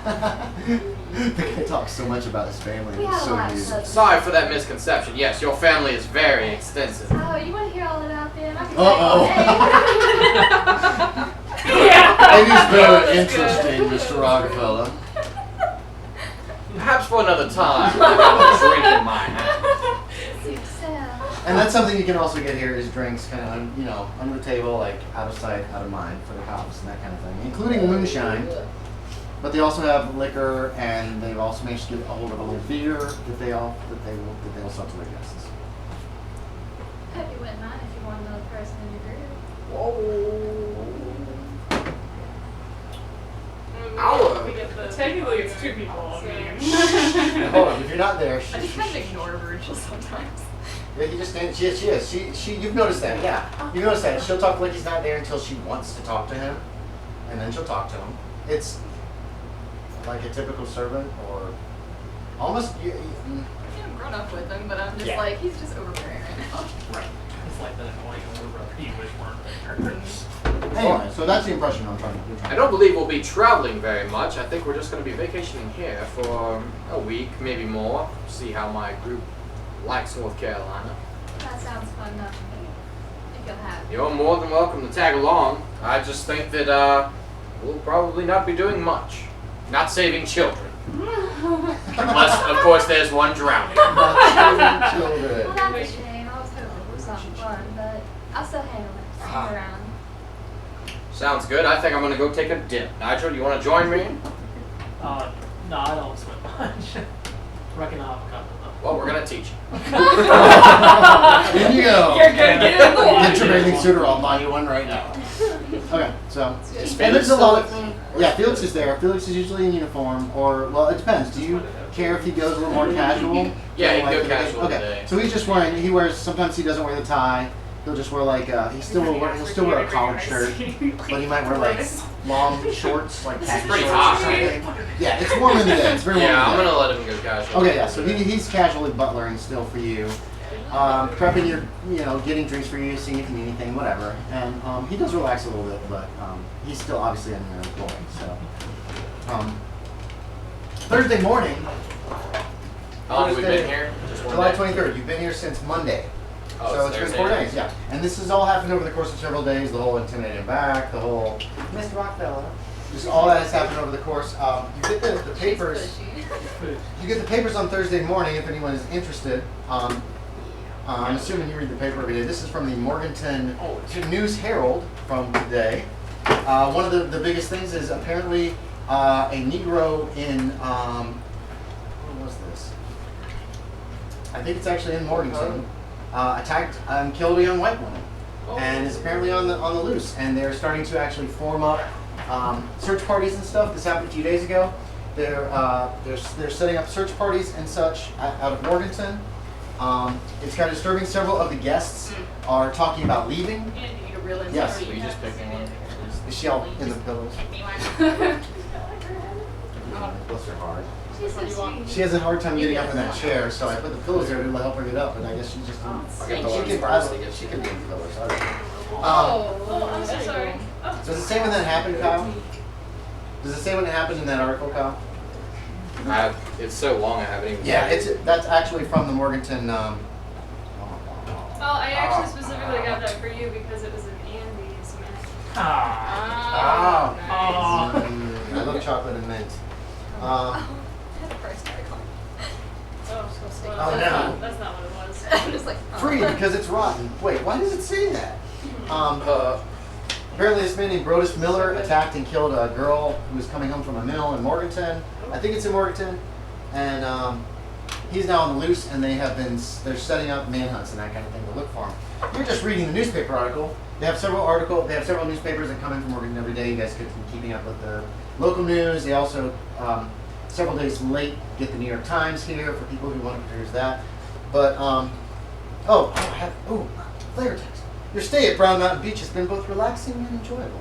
Speaker 1: The guy talks so much about his family.
Speaker 6: We
Speaker 1: It's
Speaker 6: have a
Speaker 1: so
Speaker 6: lot of
Speaker 1: amusing.
Speaker 6: cousins.
Speaker 3: Sorry for that misconception. Yes, your family is very extensive.
Speaker 6: Oh, you want to hear all about them? I can
Speaker 1: Uh-oh.
Speaker 6: say
Speaker 1: It is very interesting, Mr. Rockefeller.
Speaker 3: Perhaps for another time. I have a drink in my hand.
Speaker 1: And that's something you can also get here is drinks kind of, under the table, like out of sight, out of mind for the cops and that kind of thing, including moonshine. But they also have liquor, and they've also managed to get a hold of a little beer that they will sell to their guests.
Speaker 6: Hope you wouldn't mind if you want another person in your group.
Speaker 5: We get the, technically it's two people. I mean.
Speaker 1: Now, hold on, if you're not there,
Speaker 2: I just kind of ignore Virgil sometimes.
Speaker 1: yeah, he just stands. She is. She. You've noticed that, yeah. You noticed that. She'll talk like he's not there until she wants to talk to him, and then she'll talk to him. It's like a typical servant, or almost.
Speaker 2: I'm grown up with him, but I'm just
Speaker 1: Yeah.
Speaker 2: like, he's just overbearing right now.
Speaker 1: Right.
Speaker 4: like the annoying older brother you wish weren't there.
Speaker 1: Anyway, so that's the impression I'm trying to
Speaker 3: I don't believe we'll be traveling very much. I think we're just going to be vacationing here for a week, maybe more. See how my group likes North Carolina.
Speaker 6: That sounds fun enough to me. If you'll have.
Speaker 3: You're more than welcome to tag along. I just think that we'll probably not be doing much. Not saving children. Unless, of course, there's one drowning.
Speaker 1: Not children.
Speaker 6: Well, that's a shame. I was hoping for something fun, but I'll still handle it. Hang around.
Speaker 3: Sounds good. I think I'm going to go take a dip. Nigel, you want to join me?
Speaker 4: No, I don't swim much. Reckon I'll have a couple though.
Speaker 3: Well, we're going to teach you.
Speaker 1: In you go.
Speaker 5: You're good. Get in the water.
Speaker 1: Get your bathing suit or I'll buy you one right now. Okay, so.
Speaker 3: Is
Speaker 1: And
Speaker 3: Felix
Speaker 1: there's a
Speaker 3: still
Speaker 1: lot
Speaker 3: with
Speaker 1: of.
Speaker 3: me?
Speaker 1: Yeah, Felix is there. Felix is usually in uniform, or, well, it depends. Do you care if he goes a little more casual?
Speaker 3: Yeah, he can go
Speaker 1: Like,
Speaker 3: casual
Speaker 1: Okay,
Speaker 3: today.
Speaker 1: so he's just wearing, he wears, sometimes he doesn't wear the tie. He'll just wear like, he'll still wear a collared shirt, but he might wear like long shorts, like khaki
Speaker 3: pretty
Speaker 1: shorts
Speaker 3: hot.
Speaker 1: or something. Yeah, it's warm in the day. It's very warm
Speaker 3: Yeah,
Speaker 1: in
Speaker 3: I'm
Speaker 1: the
Speaker 3: going
Speaker 1: day.
Speaker 3: to let him go casual.
Speaker 1: Okay, yeah, so he's casually butlering still for you. Prepping your, getting drinks for you, seeing if you need anything, whatever. And he does relax a little bit, but he's still obviously an employee. So Thursday morning,
Speaker 3: How long have we been here? Just one
Speaker 1: July
Speaker 3: day?
Speaker 1: 23rd. You've been here since Monday.
Speaker 3: Oh,
Speaker 1: So it's been
Speaker 3: Thursday
Speaker 1: 4
Speaker 3: night.
Speaker 1: days, yeah. And this has all happened over the course of several days. The whole intimidating back, the whole Mr. Rockefeller. Just all that has happened over the course. You get the papers. You get the papers on Thursday morning if anyone is interested. I'm assuming you read the paper every day. This is from the Morganton News Herald from today. One of the biggest things is apparently a Negro in where was this? I think it's actually in Morganton. Attacked and killed a young white woman, and is apparently on the loose. And they're starting to actually form up search parties and stuff. This happened a few days ago. They're setting up search parties and such out of Morganton. It's kind of disturbing. Several of the guests are talking about leaving. Yes.
Speaker 3: Will you just pick me one?
Speaker 1: Is she all in the pillows? Bless her heart.
Speaker 6: She's so sweet.
Speaker 1: She has a hard time getting up in that chair, so I put the pillows there to help her get up, and I guess she just didn't.
Speaker 3: I'll get the
Speaker 1: She
Speaker 3: ones
Speaker 1: can,
Speaker 3: first to get
Speaker 1: she
Speaker 3: you.
Speaker 1: can be in the pillows. I don't know.
Speaker 5: Oh, I'm so sorry.
Speaker 1: Does it say when that happened, Kyle? Does it say when it happened in that article, Kyle?
Speaker 3: It's so long I haven't even
Speaker 1: Yeah,
Speaker 3: seen it.
Speaker 1: that's actually from the Morganton.
Speaker 5: Oh, I actually specifically got that for you because it was an Andy's mint.
Speaker 4: Ah.
Speaker 1: Oh. I love chocolate and mint.
Speaker 6: The first article.
Speaker 5: Oh,
Speaker 1: no.
Speaker 5: That's not what it was.
Speaker 6: I'm just like, oh.
Speaker 1: Free because it's rotten. Wait, why does it say that? Apparently this man named Brodus Miller attacked and killed a girl who was coming home from a mill in Morganton. I think it's in Morganton. And he's now on the loose, and they're setting up manhunts and that kind of thing to look for him. You're just reading the newspaper article. They have several newspapers that come in from Morganton every day. You guys could be keeping up with the local news. They also, several days late, get the New York Times here for people who want to peruse that. But, flavor text. Your stay at Brown Mountain Beach has been both relaxing and enjoyable.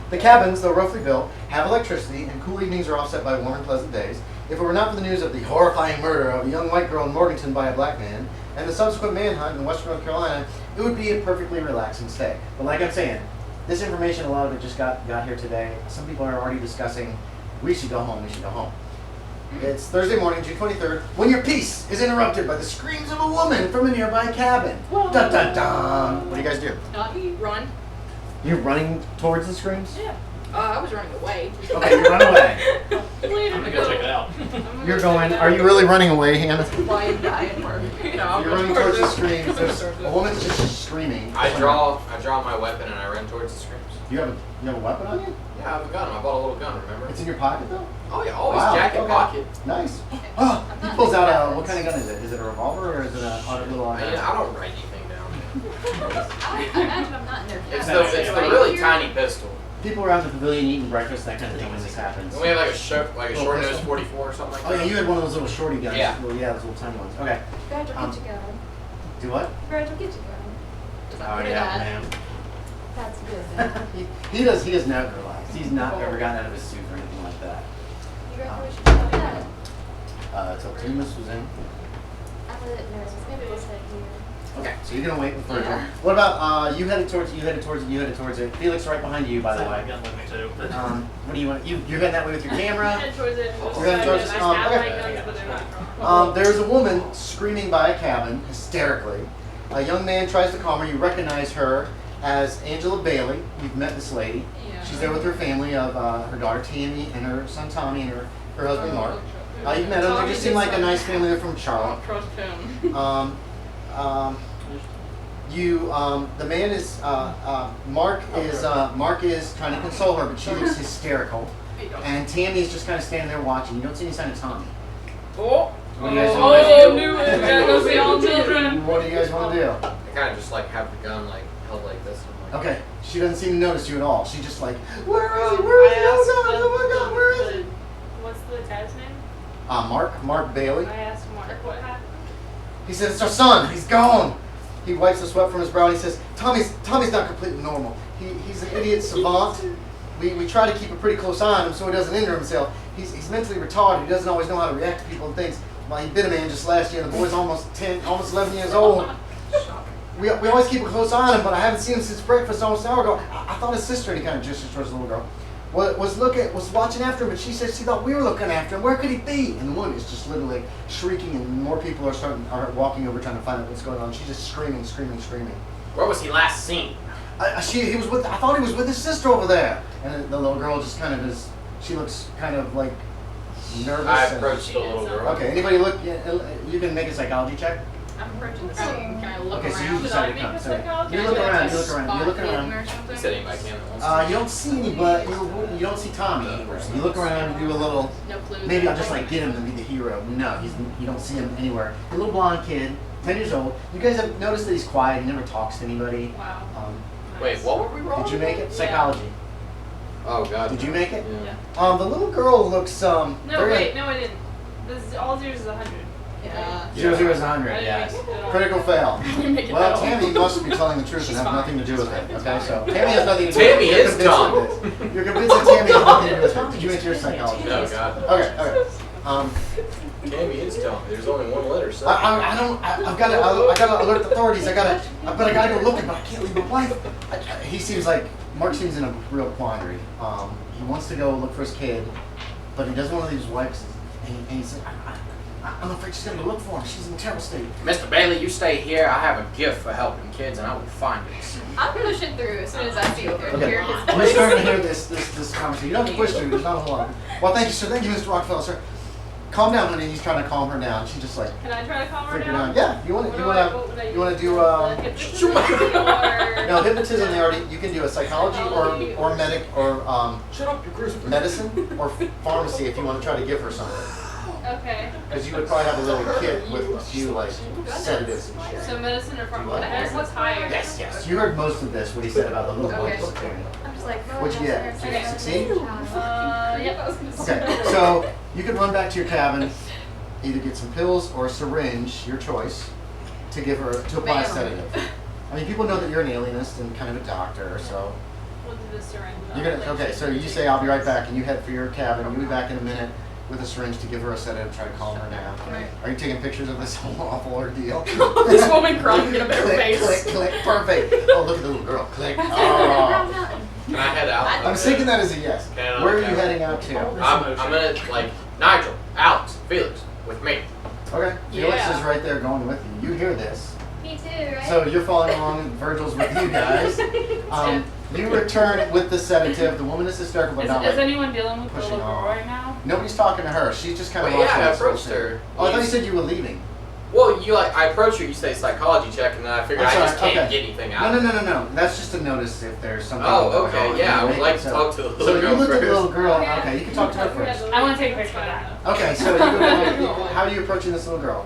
Speaker 1: The cabins, though roughly built, have electricity, and cool evenings are offset by warm and pleasant days. If it were not for the news of the horrifying murder of a young white girl in Morganton by a black man, and the subsequent manhunt in western North Carolina, it would be a perfectly relaxing stay. But like I'm saying, this information, a lot of it just got here today. Some people are already discussing, we should go home. It's Thursday morning, June 23rd, when your peace is interrupted by the screams of a woman from a nearby cabin. Dun dun dun! What do you guys do?
Speaker 2: Run.
Speaker 1: You're running towards the screams?
Speaker 2: Yeah. I was running away.
Speaker 1: Okay, you run away.
Speaker 4: I'm gonna go check it out.
Speaker 1: You're going, are you really running away, Hannah?
Speaker 2: Blind guy at work. No,
Speaker 1: You're running towards the screams. There's a woman's just screaming.
Speaker 3: I draw my weapon and I run towards the screams.
Speaker 1: You have a weapon on you?
Speaker 3: Yeah, I have a gun. I bought a little gun, remember?
Speaker 1: It's in your pocket though?
Speaker 3: Oh yeah, always
Speaker 1: Wow,
Speaker 3: jacket
Speaker 1: okay.
Speaker 3: pocket.
Speaker 1: Nice. Oh, he pulls out what kind of gun is it? Is it a revolver or is it a little
Speaker 3: I don't write anything down.
Speaker 6: I imagine I'm not in there.
Speaker 3: It's the really tiny pistol.
Speaker 1: People around the pavilion eating breakfast, that kind of thing when this happens.
Speaker 3: And we have like a short nose
Speaker 1: pistol?
Speaker 3: 44 or something like that.
Speaker 1: Oh yeah, you had one of those little shorty guns.
Speaker 3: Yeah.
Speaker 1: Well, yeah, those little tiny ones. Okay.
Speaker 6: Virgil, get you going.
Speaker 1: Do what?
Speaker 6: Virgil, get you going.
Speaker 1: Oh yeah, man.
Speaker 6: That's good, man.
Speaker 1: He has never relaxed. He's not ever gotten out of his suit or anything like that.
Speaker 6: You reckon we should go with that?
Speaker 1: It's up to you, Miss Suzanne.
Speaker 6: I'm a little nervous. Maybe we'll stay here.
Speaker 3: Okay.
Speaker 1: So you're gonna wait with Virgil.
Speaker 2: Yeah.
Speaker 1: What about you headed towards it? Felix right behind you, by the
Speaker 4: So
Speaker 1: way.
Speaker 4: I've got limit too.
Speaker 1: What do you want? You're heading that way with your camera.
Speaker 5: Head towards it.
Speaker 1: We're heading towards it.
Speaker 5: I have
Speaker 1: Okay.
Speaker 5: my guns, but they're not.
Speaker 1: There's a woman screaming by a cabin hysterically. A young man tries to calm her. You recognize her as Angela Bailey. You've met this lady.
Speaker 2: Yeah.
Speaker 1: She's there with her family of her daughter Tammy and her son Tommy and her husband Mark. You've met them. They just seem like a nice family. They're from Charlotte.
Speaker 2: Trust him.
Speaker 1: The man is Mark is trying to console her, but she looks hysterical. And Tammy's just kind of standing there watching. You don't see any sign of Tommy.
Speaker 3: Oh.
Speaker 1: What do you guys
Speaker 5: Oh,
Speaker 1: want to
Speaker 5: you knew it. There goes the all
Speaker 1: do?
Speaker 5: children.
Speaker 1: What do you guys want to do?
Speaker 3: I kind of just like have the gun like held like this. And, like,
Speaker 1: Okay, she doesn't seem to notice you at all. She just like, where is he? Where is he? Oh my God, where is he?
Speaker 5: What's the guy's name?
Speaker 1: Mark Bailey.
Speaker 5: I asked Mark what happened.
Speaker 1: He says, it's our son. He's gone. He wipes the sweat from his brow and he says, Tommy's not completely normal. He's an idiot savant. We try to keep a pretty close eye on him so he doesn't injure himself. He's mentally retarded. He doesn't always know how to react to people and things. Well, he bit a man just last year, and the boy's almost 11 years old. We always keep a close eye on him, but I haven't seen him since breakfast almost an hour ago. I thought his sister, and he kind of gestures towards the little girl, was watching after him, but she said she thought we were looking after him. Where could he be? And the woman is just literally shrieking, and more people are walking over trying to find out what's going on. She's just screaming.
Speaker 3: Where was he last seen?
Speaker 1: I thought he was with his sister over there. And the little girl just kind of is. She looks kind of like nervous.
Speaker 3: I
Speaker 1: and-
Speaker 3: approached the little girl.
Speaker 1: Okay, anybody look? You can make a psychology check.
Speaker 2: I'm approaching the scene. Can I look
Speaker 1: Okay, so you
Speaker 2: around?
Speaker 1: decided to
Speaker 5: Should I
Speaker 1: come.
Speaker 5: make a
Speaker 1: So
Speaker 5: psychology
Speaker 1: you look
Speaker 5: check?
Speaker 1: around. You're looking around.
Speaker 2: Or something?
Speaker 3: He said anybody can that wants
Speaker 1: You don't see anybody. You don't see Tommy. You look around and do a little.
Speaker 2: No clues.
Speaker 1: Maybe I'll just like get him to be the hero. No, you don't see him anywhere. A little blonde kid, 10 years old. You guys have noticed that he's quiet. He never talks to anybody.
Speaker 5: Wow.
Speaker 3: Wait, what were we rolling?
Speaker 1: Did you make it? Psychology.
Speaker 3: Oh God.
Speaker 1: Did you make it?
Speaker 3: Yeah.
Speaker 1: The little girl looks
Speaker 5: No,
Speaker 1: very.
Speaker 5: wait, no, I didn't. This all zeros is 100.
Speaker 2: Yeah.
Speaker 1: 0 is
Speaker 5: I
Speaker 1: 100.
Speaker 5: didn't
Speaker 1: Yes.
Speaker 5: make it at all.
Speaker 1: Critical fail.
Speaker 2: I didn't make it
Speaker 1: Well,
Speaker 2: at all.
Speaker 1: Tammy must be telling the truth and
Speaker 2: She's
Speaker 1: have
Speaker 2: fine.
Speaker 1: nothing to do with it.
Speaker 2: She's
Speaker 1: Okay,
Speaker 2: fine.
Speaker 1: so Tammy has nothing to do
Speaker 3: Tammy
Speaker 1: with it.
Speaker 3: is dumb.
Speaker 1: You're convinced that Tammy has nothing to do with it. Did you enter your psychology?
Speaker 3: Oh God.
Speaker 1: Okay.
Speaker 3: Tammy is dumb. There's only one letter. So.
Speaker 1: I've got to alert the authorities. I gotta go looking, but I can't leave my wife. He seems like Mark seems in a real quandary. He wants to go look for his kid, but he doesn't want to leave his wife. And he's like, I'm afraid she's gonna go look for him. She's in a terrible state.
Speaker 3: Mr. Bailey, you stay here. I have a gift for helping kids, and I will find it.
Speaker 2: I'm pushing through as soon as I see it.
Speaker 1: Okay.
Speaker 2: Hear his
Speaker 1: We're
Speaker 2: voice.
Speaker 1: starting to hear this conversation. You don't have to push through. There's not a whole lot. Well, thank you, sir. Thank you, Mr. Rockefeller, sir. Calm down, honey. He's trying to calm her down. She just like
Speaker 5: Can I try to calm her
Speaker 1: freaking
Speaker 5: down?
Speaker 1: out. Yeah. You want to do
Speaker 5: hypnotism or
Speaker 1: no hypnotism? They already. You can do a psychology or medic or
Speaker 3: Shut up, you're cruising.
Speaker 1: medicine or pharmacy if you want to try to give her something.
Speaker 5: okay.
Speaker 1: Because you would probably have a little kit with a few like sedatives and shit.
Speaker 5: So medicine or
Speaker 1: Do
Speaker 5: pharma?
Speaker 1: you like
Speaker 5: What's higher?
Speaker 1: Yes. You heard most of this. What he said about the little boy
Speaker 2: Okay.
Speaker 1: disappearing.
Speaker 6: I'm just like,
Speaker 1: What'd you get? Did you succeed?
Speaker 5: Yep, I was gonna say.
Speaker 1: Okay, so you could run back to your cabin, either get some pills or a syringe, your choice, to give her to apply a
Speaker 2: Bam.
Speaker 1: sedative. I mean, people know that you're an alienist and kind of a doctor, so
Speaker 5: We'll do the syringe.
Speaker 1: you're gonna. Okay, so you say I'll be right back, and you head for your cabin. You'll be back in a minute with a syringe to give her a sedative, try to calm her down.
Speaker 2: Right.
Speaker 1: Are you taking pictures of this whole awful ordeal?
Speaker 2: This woman crying in a bare
Speaker 1: click,
Speaker 2: face.
Speaker 1: click, perfect. Oh, look at the little girl. Click. Oh.
Speaker 3: Can I head out?
Speaker 1: I'm taking that as a yes.
Speaker 3: Okay,
Speaker 1: Where are you
Speaker 3: okay.
Speaker 1: heading out to?
Speaker 3: I'm gonna like Nigel, Alex, Felix with me.
Speaker 1: Okay, Felix
Speaker 2: Yeah.
Speaker 1: is right there going with you. You hear this.
Speaker 6: Me too, right?
Speaker 1: So you're following along, Virgil's with you guys. You return with the sedative. The woman is hysterical, but not
Speaker 5: Is
Speaker 1: like,
Speaker 5: anyone dealing with the
Speaker 1: pushing
Speaker 5: little girl
Speaker 1: on.
Speaker 5: right now?
Speaker 1: nobody's talking to her. She's just kind of
Speaker 3: Well, yeah,
Speaker 1: watching
Speaker 3: I
Speaker 1: this whole
Speaker 3: approached
Speaker 1: thing.
Speaker 3: her.
Speaker 1: Oh, I thought you said you were leaving.
Speaker 3: Well, I approach her. You say psychology check, and then I figure
Speaker 1: I'm
Speaker 3: I just
Speaker 1: sorry,
Speaker 3: can't
Speaker 1: okay.
Speaker 3: get anything out.
Speaker 1: No. That's just to notice if there's something.
Speaker 3: Oh,
Speaker 1: going
Speaker 3: okay,
Speaker 1: on.
Speaker 3: yeah, I would
Speaker 1: Right?
Speaker 3: like to
Speaker 1: So-
Speaker 3: talk to the little
Speaker 1: So you
Speaker 3: girl
Speaker 1: look at the
Speaker 3: first.
Speaker 1: little girl.
Speaker 5: Okay.
Speaker 1: Okay, you can talk to her first.
Speaker 5: I want to take a picture of that.
Speaker 1: Okay, so you go, how are you approaching this little girl?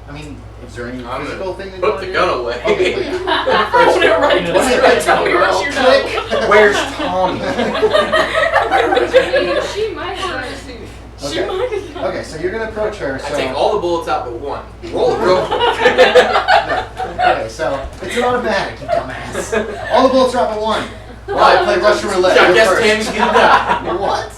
Speaker 1: I mean, is there any
Speaker 3: I'm
Speaker 1: physical
Speaker 3: gonna
Speaker 1: thing that you
Speaker 3: put
Speaker 1: want
Speaker 3: the
Speaker 1: to
Speaker 3: gun
Speaker 1: do?
Speaker 3: away.
Speaker 1: Okay, yeah.
Speaker 2: Put it right
Speaker 4: Yeah.
Speaker 2: to the tell me where she
Speaker 1: Click.
Speaker 3: Where's Tommy?
Speaker 5: She might have.
Speaker 2: She
Speaker 1: Okay.
Speaker 2: might have.
Speaker 1: Okay, so you're gonna approach her.
Speaker 3: I
Speaker 1: So
Speaker 3: take all the bullets out but one. Roll it real quick.
Speaker 1: okay, so it's an automatic, you dumbass. All the bullets are out but one. Well, I play Russian roulette.
Speaker 3: I
Speaker 1: You're
Speaker 3: guess
Speaker 1: first.
Speaker 3: Tammy's gonna die.
Speaker 1: What?